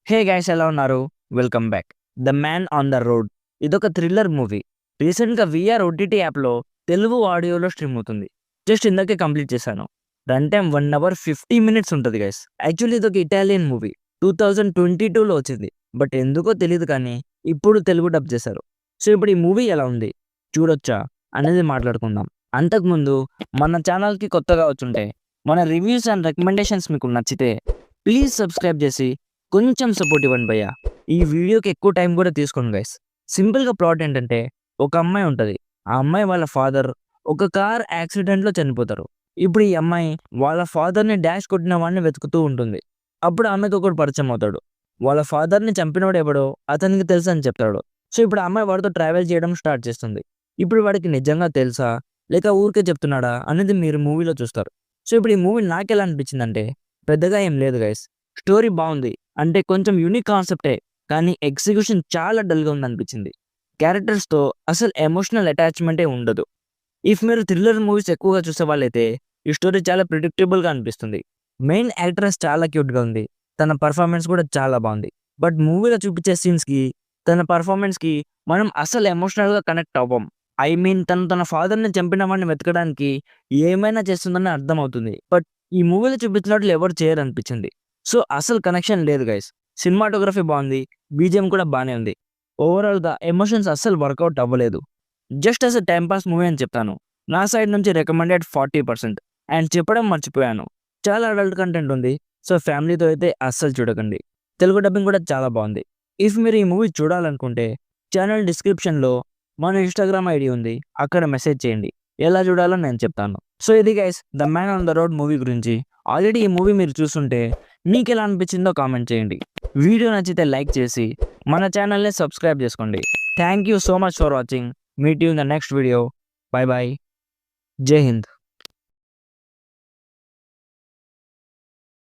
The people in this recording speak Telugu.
హే గైస్, ఎలా ఉన్నారు? Welcome back. The man on the road ఇదొక థ్రిల్లర్ మూవీ. రీసెంట్గా విఆర్ ఓటీటీ యాప్లో తెలుగు ఆడియోలో స్ట్రీమ్ అవుతుంది. జస్ట్ ఇందాకే కంప్లీట్ చేశాను. రన్ టైమ్ 1 hour 50 minutes ఉంటుంది గైస్. యాక్చువల్లీ ఇదొక ఇటాలియన్ మూవీ. 2022లో వచ్చింది. బట్ ఎందుకో తెలియదు కానీ ఇప్పుడు తెలుగు డబ్ చేశారు. సో ఇప్పుడు ఈ మూవీ ఎలా ఉంది, చూడొచ్చా అనేది మాట్లాడుకుందాం. అంతకుముందు మన ఛానల్కి కొత్తగా వచ్చుంటే మన రివ్యూస్ అండ్ రికమెండేషన్స్ మీకు నచ్చితే ప్లీజ్ సబ్స్క్రైబ్ చేసి కొంచెం సపోర్ట్ ఇవ్వండి భయ్య. ఈ వీడియోకి ఎక్కువ టైం కూడా తీసుకోండి గైస్. సింపుల్గా ప్లాట్ ఏంటంటే, ఒక అమ్మాయి ఉంటుంది. ఆ అమ్మాయి వాళ్ళ ఫాదర్ ఒక కార్ యాక్సిడెంట్లో చనిపోతారు. ఇప్పుడు ఈ అమ్మాయి వాళ్ళ ఫాదర్ని డాష్ కొట్టిన వాడిని వెతుకుతూ ఉంటుంది. అప్పుడు ఆమెకు ఒకడు పరిచయం అవుతాడు. వాళ్ళ ఫాదర్ని చంపినవాడు ఎవడో అతనికి తెలుసు అని చెప్తాడు. సో ఇప్పుడు ఆ అమ్మాయి వాడితో ట్రావెల్ చేయడం స్టార్ట్ చేస్తుంది. ఇప్పుడు వాడికి నిజంగా తెలుసా లేక ఊరికే చెప్తున్నాడా అనేది మీరు మూవీలో చూస్తారు. సో ఇప్పుడు ఈ మూవీ నాకు ఎలా అనిపించిందంటే, పెద్దగా ఏం లేదు గైస్. స్టోరీ బాగుంది, అంటే కొంచెం యూనిక్ కాన్సెప్టే, కానీ ఎగ్జిక్యూషన్ చాలా డల్గా ఉందనిపించింది. క్యారెక్టర్స్తో అసలు ఎమోషనల్ అటాచ్మెంటే ఉండదు. ఇఫ్ మీరు థ్రిల్లర్ మూవీస్ ఎక్కువగా చూసే వాళ్ళైతే ఈ స్టోరీ చాలా ప్రిడిక్టబుల్గా అనిపిస్తుంది. మెయిన్ యాక్ట్రెస్ చాలా క్యూట్గా ఉంది, తన పర్ఫార్మెన్స్ కూడా చాలా బాగుంది. బట్ మూవీలో చూపించే సీన్స్కి తన పర్ఫార్మెన్స్కి మనం అసలు ఎమోషనల్గా కనెక్ట్ అవ్వం. ఐ మీన్ తన ఫాదర్ని చంపిన వాడిని వెతకడానికి ఏమైనా చేస్తుందని అర్థమవుతుంది. బట్ ఈ మూవీలో చూపించినట్లు ఎవరు చేయరు అనిపించింది. సో అసలు కనెక్షన్ లేదు గైస్. సినిమాటోగ్రఫీ బాగుంది, బీజిఎం కూడా బాగానే ఉంది. ఓవరాల్గా ఎమోషన్స్ అస్సలు వర్కౌట్ అవ్వలేదు. Just as a timepass movie అని చెప్తాను. నా సైడ్ నుంచి రికమెండెడ్ 40%. అండ్ చెప్పడం మర్చిపోయాను, చాలా అడల్ట్ కంటెంట్ ఉంది. సో ఫ్యామిలీతో అయితే అస్సలు చూడకండి. తెలుగు డబ్బింగ్ కూడా చాలా బాగుంది. ఇఫ్ మీరు ఈ మూవీ చూడాలనుకుంటే ఛానల్ డిస్క్రిప్షన్లో మన ఇన్స్టాగ్రామ్ ఐడి ఉంది, అక్కడ మెసేజ్ చేయండి. ఎలా చూడాలో నేను చెప్తాను. సో ఇది guys the man on the road movie గురించి. ఆల్రెడీ ఈ మూవీ మీరు చూస్తుంటే మీకు ఎలా అనిపించిందో కామెంట్ చేయండి. వీడియో నచ్చితే లైక్ చేసి మన ఛానల్ని సబ్స్క్రైబ్ చేసుకోండి. Thank you so much for watching. Meet you in the next video. Bye bye. జై హింద్.